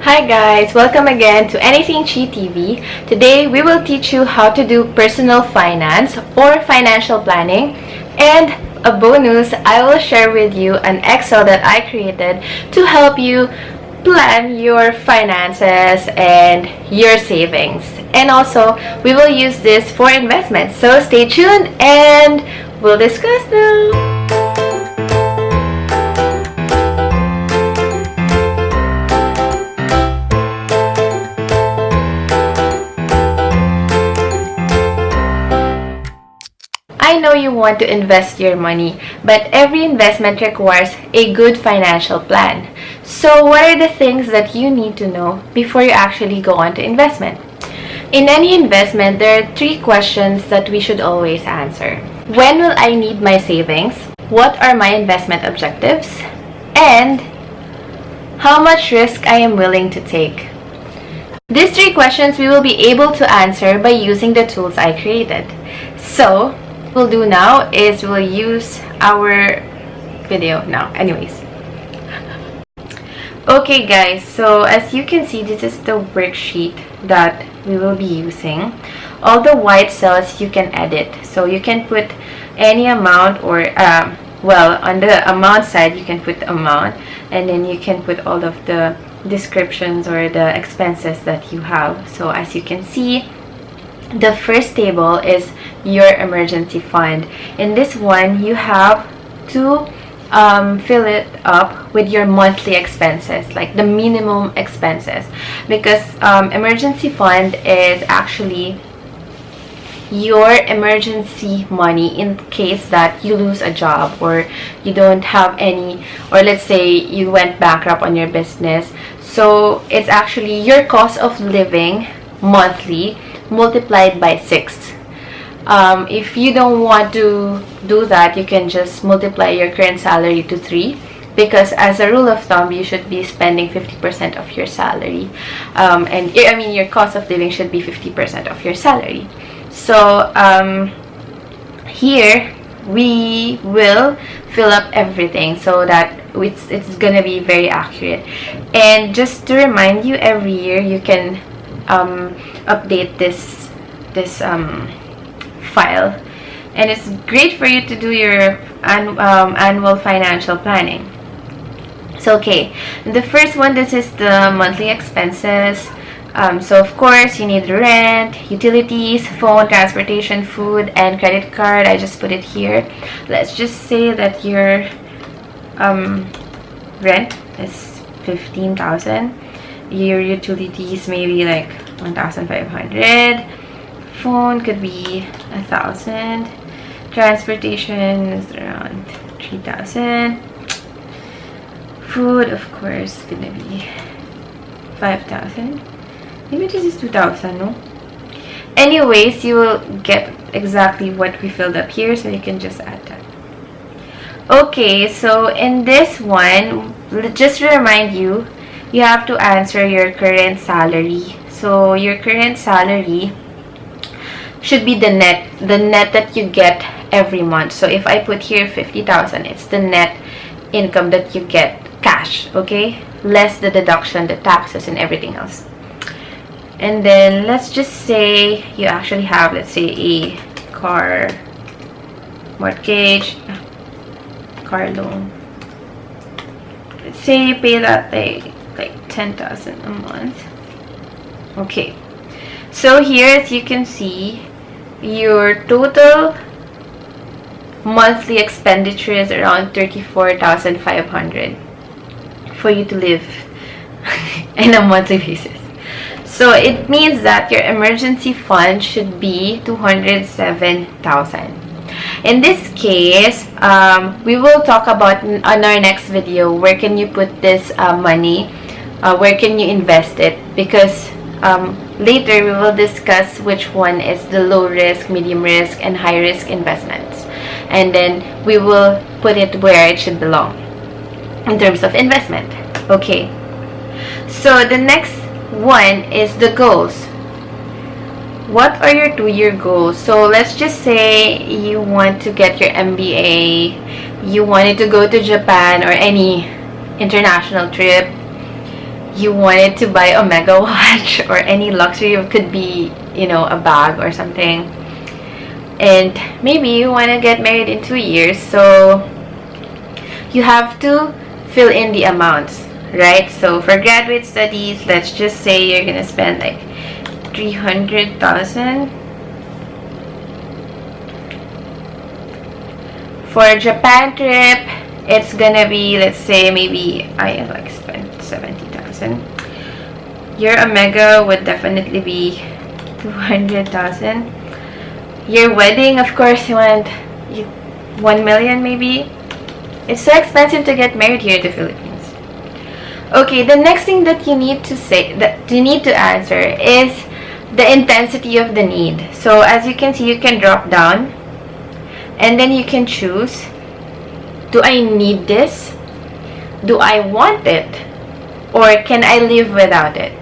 Hi guys, welcome again to Anything Chi TV. Today we will teach you how to do personal finance or financial planning, and a bonus, I will share with you an Excel that I created to help you plan your finances and your savings. And also we will use this for investments. So stay tuned and we'll discuss now. I know you want to invest your money, but every investment requires a good financial plan. So what are the things that you need to know before you actually go on to investment? In any investment, there are 3 questions that we should always answer. When will I need my savings? What are my investment objectives? And how much risk I am willing to take? These 3 questions we will be able to answer by using the tools I created. So we'll do now is we'll use our video now. Anyways, okay guys, so as you can see, this is the worksheet that we will be using. All the white cells you can edit, so you can put any amount, or well, on the amount side you can put the amount, and then you can put all of the descriptions or the expenses that you have. So as you can see, the first table is your emergency fund. In this one, you have to fill it up with your monthly expenses, like the minimum expenses, because emergency fund is actually your emergency money in case that you lose a job or you don't have any, or let's say you went bankrupt on your business. So it's actually your cost of living monthly multiplied by 6. If you don't want to do that, you can just multiply your current salary to 3, because as a rule of thumb you should be spending 50% of your salary, and I mean your cost of living should be 50% of your salary. So here we will fill up everything so that it's gonna be very accurate. And just to remind you, every year you can update this file, and it's great for you to do your annual financial planning. So okay, the first one, this is the monthly expenses. So of course you need rent, utilities, phone, transportation, food, and credit card. I just put it here. Let's just say that your rent is 15,000. Your utilities maybe like 1,500. Phone could be 1,000. Transportation is around 3,000. Food, of course, gonna be 5,000. Maybe this is 2,000, no? Anyways, you will get exactly what we filled up here, so you can just add that. Okay, so in this one, just to remind you, you have to answer your current salary. So your current salary should be the net that you get every month. So if I put here 50,000, it's the net income that you get cash, okay, less the deduction, the taxes, and everything else. And then let's just say you actually have, let's say, a car mortgage, car loan. Let's say you pay that like 10,000 a month. Okay, so here, as you can see, your total monthly expenditure is around 34,500 for you to live in a monthly basis. So it means that your emergency fund should be 207,000. In this case, we will talk about on our next video, where can you put this money, where can you invest it, because later we will discuss which one is the low risk, medium risk, and high risk investments, and then we will put it where it should belong in terms of investment. Okay, so the next one is the goals. What are your 2-year goals? So let's just say you want to get your MBA, you wanted to go to Japan or any international trip, you wanted to buy a mega watch or any luxury. It could be, you know, a bag or something. And maybe you want to get married in 2 years, so you have to fill in the amounts, right? So for graduate studies, let's just say you're gonna spend like 300,000. For Japan trip, it's gonna be, let's say, maybe I like spent 70,000. Your Omega would definitely be 200,000. Your wedding, of course, you want 1 million maybe. It's so expensive to get married here in the Philippines. Okay, the next thing that you need to say, that you need to answer, is the intensity of the need. So as you can see, you can drop down and then you can choose, do I need this? Do I want it? Or can I live without it?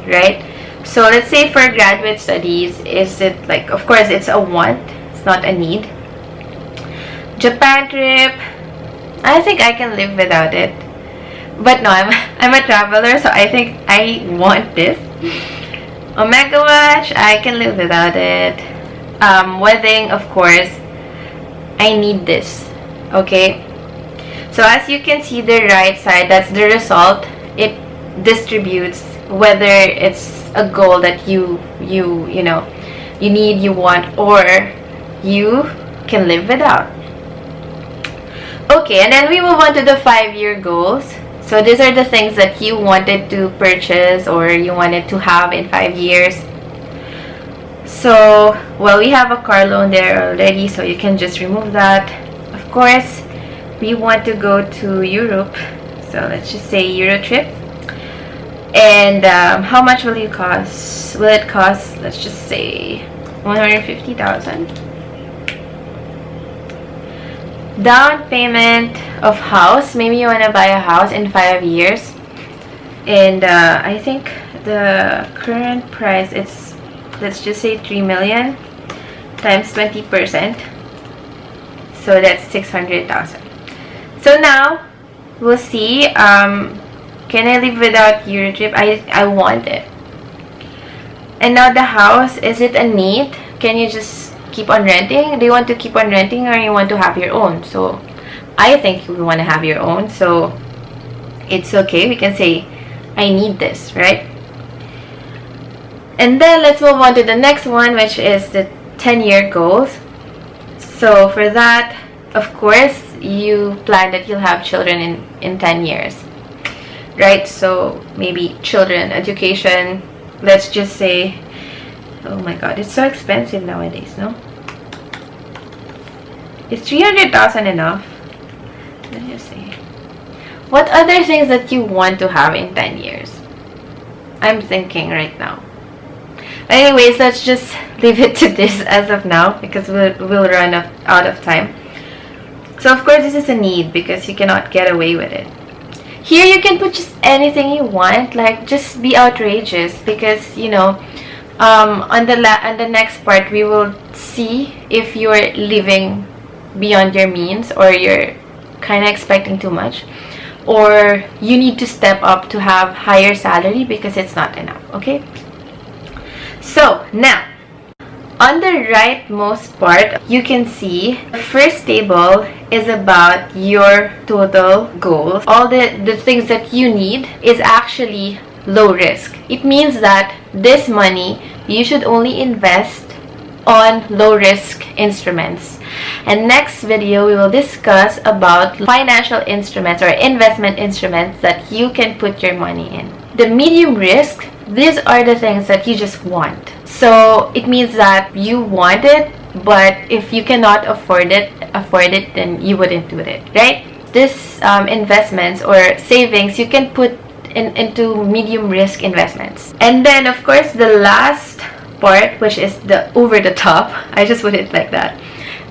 Right? So let's say for graduate studies, is it like, of course it's a want, it's not a need. Japan trip, I think I can live without it. But no, I'm a traveler, so I think I want this. Omega watch, I can live without it. Wedding, of course, I need this. Okay? So as you can see, the right side, that's the result. It distributes whether it's a goal that you know, you need, you want, or you can live without. Okay, and then we move on to the 5-year goals. So these are the things that you wanted to purchase or you wanted to have in 5 years. So, well, we have a car loan there already, so you can just remove that. Of course, we want to go to Europe. So let's just say Euro trip. And how much will it cost? Will it cost, let's just say, 150,000. Down payment of house. Maybe you want to buy a house in 5 years. And I think the current price, it's, let's just say 3 million times 20%. So that's 600,000. So now we'll see. Can I live without Euro trip? I want it. And now the house, is it a need? Can you just keep on renting? Do you want to keep on renting or you want to have your own? So I think you want to have your own, so it's okay. We can say I need this, right? And then let's move on to the next one, which is the 10-year goals. So for that, of course, you plan that you'll have children in 10 years, right? So maybe children, education, let's just say, oh my god, it's so expensive nowadays, no? Is 300,000 enough? Let's just see. What other things that you want to have in 10 years? I'm thinking right now. Anyways, let's just leave it to this as of now because we'll run out of time. So of course this is a need because you cannot get away with it. Here you can put just anything you want, like just be outrageous, because you know, on the next part we will see if you're living beyond your means or you're kind of expecting too much, or you need to step up to have higher salary because it's not enough. Okay, so now on the rightmost part, you can see the first table is about your total goals. All the things that you need is actually low risk. It means that this money you should only invest on low risk instruments. And next video we will discuss about financial instruments or investment instruments that you can put your money in. The medium risk, these are the things that you just want. So it means that you want it, but if you cannot afford it, then you wouldn't do it, right? This investments or savings you can put into medium risk investments. And then of course the last part, which is the over the top, I just put it like that,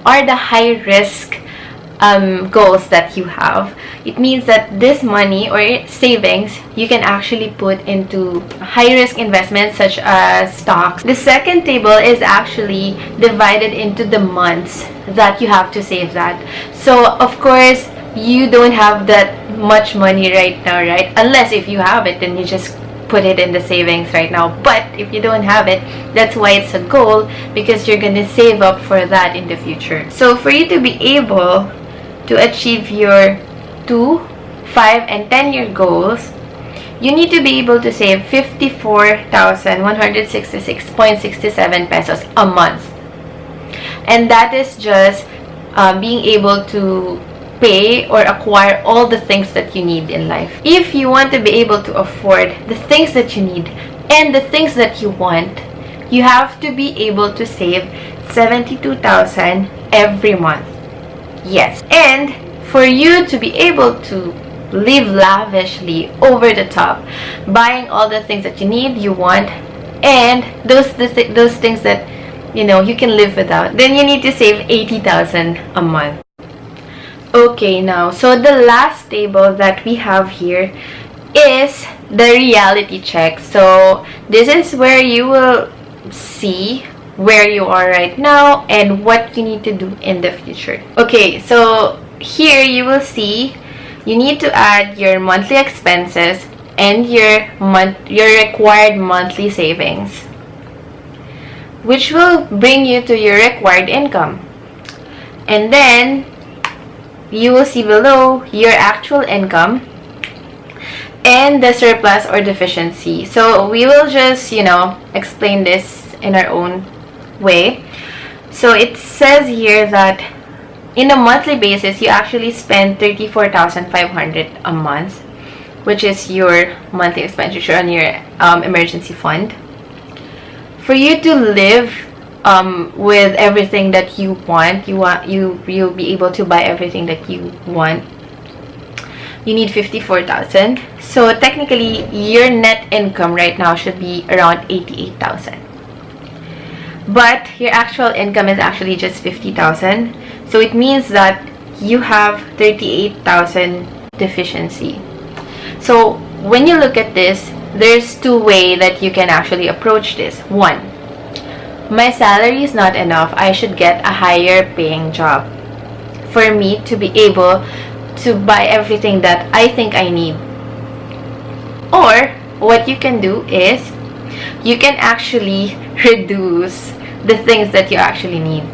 are the high risk goals that you have. It means that this money or savings you can actually put into high risk investments such as stocks. The second table is actually divided into the months that you have to save that. So of course you don't have that much money right now, right? Unless if you have it, then you just put it in the savings right now. But if you don't have it, that's why it's a goal, because you're gonna save up for that in the future. So for you to be able to achieve your 2, 5, and 10-year goals, you need to be able to save 54,166.67 pesos a month. And that is just being able to pay or acquire all the things that you need in life. If you want to be able to afford the things that you need and the things that you want, you have to be able to save 72,000 every month. Yes. And for you to be able to live lavishly, over the top, buying all the things that you need, you want, and those things that you can live without, then you need to save 80,000 a month. Okay, now, so the last table that we have here is the reality check. So this is where you will see where you are right now and what you need to do in the future. Okay, so here you will see you need to add your monthly expenses and your required monthly savings, which will bring you to your required income. And then you will see below your actual income and the surplus or deficiency. So we will just, explain this in our own way. So it says here that in a monthly basis, you actually spend 34,500 a month, which is your monthly expenditure on your emergency fund. For you to live with everything that you'll be able to buy everything that you want, you need 54,000. So technically, your net income right now should be around 88,000. But your actual income is actually just 50,000. So it means that you have 38,000 deficiency. So when you look at this, there's two ways that you can actually approach this. One, my salary is not enough. I should get a higher paying job for me to be able to buy everything that I think I need. Or what you can do is you can actually reduce the things that you actually need.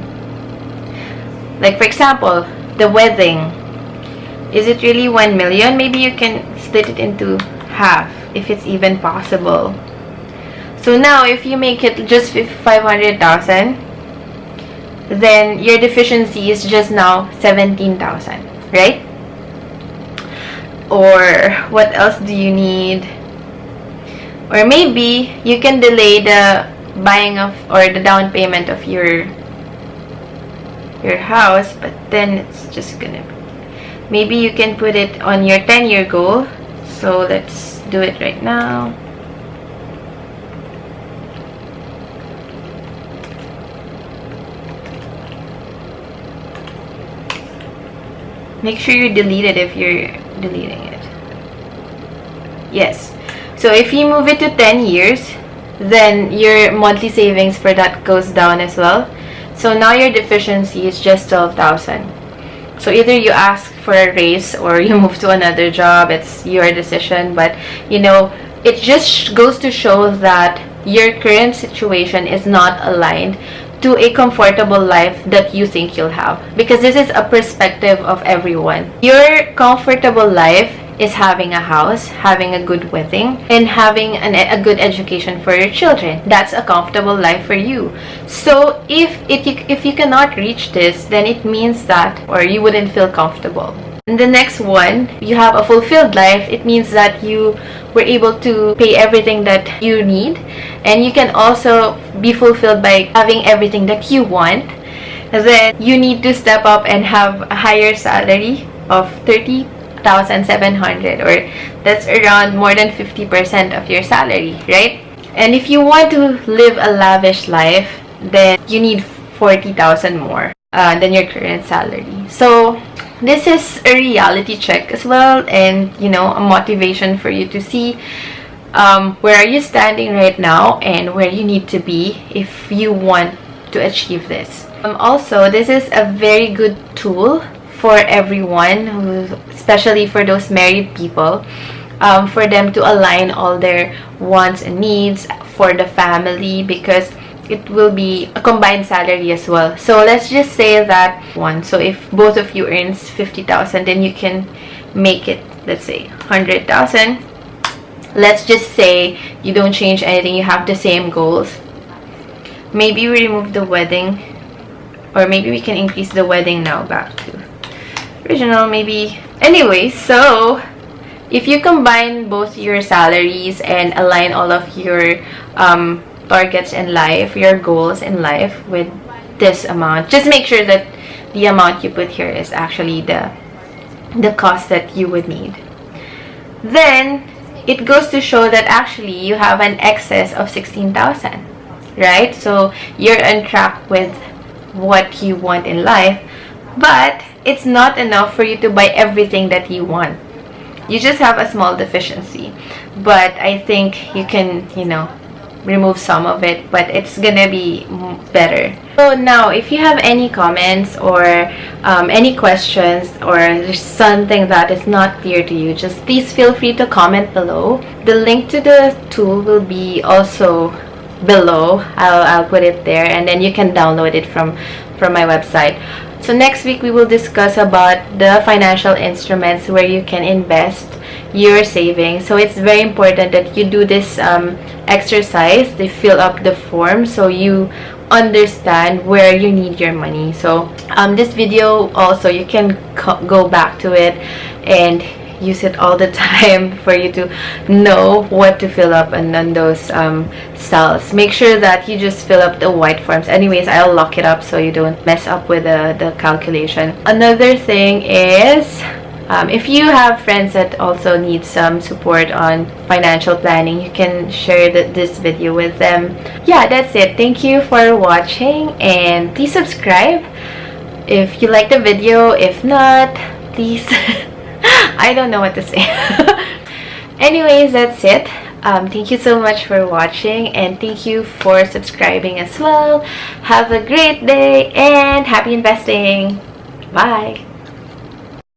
Like for example, the wedding. Is it really 1 million? Maybe you can split it into half if it's even possible. So now if you make it just 500,000, then your deficiency is just now 17,000, right? Or what else do you need? Or maybe you can delay the buying of or the down payment of your house, but then it's just gonna, maybe you can put it on your 10-year goal. So let's do it right now. Make sure you delete it if you're deleting it. Yes. So if you move it to 10 years, then your monthly savings for that goes down as well. So now your deficiency is just 12,000. So either you ask for a raise or you move to another job. It's your decision. But it just goes to show that your current situation is not aligned to a comfortable life that you think you'll have, because this is a perspective of everyone. Your comfortable life is having a house, having a good wedding, and having a good education for your children. That's a comfortable life for you. So if you cannot reach this, then it means that, or you wouldn't feel comfortable. And the next one, you have a fulfilled life. It means that you were able to pay everything that you need, and you can also be fulfilled by having everything that you want. Then you need to step up and have a higher salary of 30,700, or that's around more than 50% of your salary, right? And if you want to live a lavish life, then you need 40,000 more than your current salary. So this is a reality check as well, and a motivation for you to see where are you standing right now and where you need to be if you want to achieve this. Also, this is a very good tool for everyone, especially for those married people, for them to align all their wants and needs for the family, because it will be a combined salary as well. So let's just say that one. So if both of you earns 50,000, then you can make it, let's say 100,000. Let's just say you don't change anything, you have the same goals. Maybe we remove the wedding, or maybe we can increase the wedding now back to original, maybe. Anyway, so if you combine both your salaries and align all of your targets in life, your goals in life with this amount, just make sure that the amount you put here is actually the cost that you would need. Then it goes to show that actually you have an excess of 16,000, right? So you're on track with what you want in life, but it's not enough for you to buy everything that you want. You just have a small deficiency, but I think you can, remove some of it, but it's gonna be better. So now, if you have any comments or any questions, or there's something that is not clear to you, just please feel free to comment below. The link to the tool will be also below. I'll put it there, and then you can download it from my website. So next week we will discuss about the financial instruments where you can invest your savings. So it's very important that you do this exercise, they fill up the form, so you understand where you need your money. So this video also, you can go back to it and use it all the time for you to know what to fill up and on those cells. Make sure that you just fill up the white forms. Anyways, I'll lock it up so you don't mess up with the calculation. Another thing is, if you have friends that also need some support on financial planning, you can share this video with them. Yeah, that's it. Thank you for watching, and please subscribe if you like the video. If not, please I don't know what to say. Anyways, that's it. Thank you so much for watching, and thank you for subscribing as well. Have a great day and happy investing. Bye.